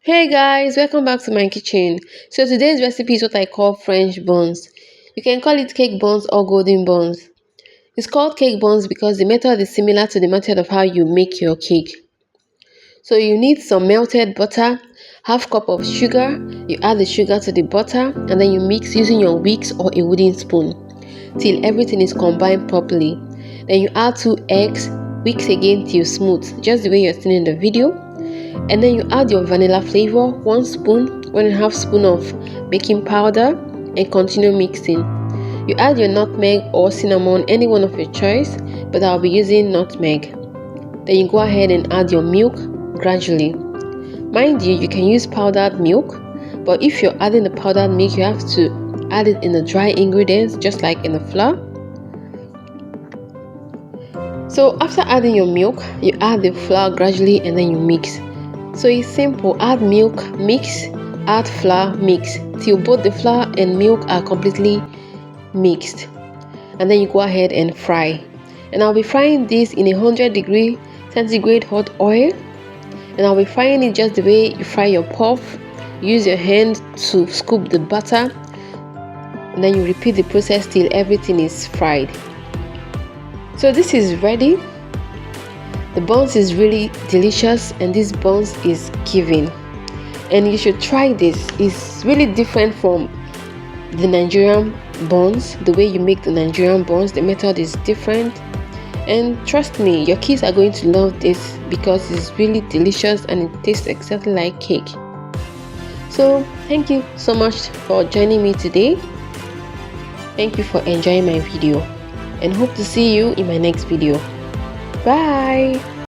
Hey guys, welcome back to my kitchen. So today's recipe is what I call French buns. You can call it cake buns or golden buns. It's called cake buns because the method is similar to the method of how you make your cake. So you need some melted butter, half cup of sugar. You add the sugar to the butter and then you mix using your whisk or a wooden spoon till everything is combined properly. Then you add 2 eggs, whisk again till smooth, just the way you're seeing in the video. And then you add your vanilla flavor, 1 spoon, 1.5 spoon of baking powder, and continue mixing. You add your nutmeg or cinnamon, any one of your choice, but I'll be using nutmeg. Then you go ahead and add your milk gradually. Mind you, you can use powdered milk, but if you're adding the powdered milk, you have to add it in the dry ingredients, just like in the flour. So after adding your milk, you add the flour gradually and then you mix. So it's simple: add milk, mix, add flour, mix till both the flour and milk are completely mixed. And then you go ahead and fry. And I'll be frying this in 100-degree centigrade hot oil. And I'll be frying it just the way you fry your puff. Use your hand to scoop the butter. And then you repeat the process till everything is fried. So this is ready. The buns is really delicious and this buns is giving. And you should try this. It's really different from the Nigerian buns. The way you make the Nigerian buns, the method is different. And trust me, your kids are going to love this because it's really delicious and it tastes exactly like cake. So thank you so much for joining me today. Thank you for enjoying my video and hope to see you in my next video. Bye.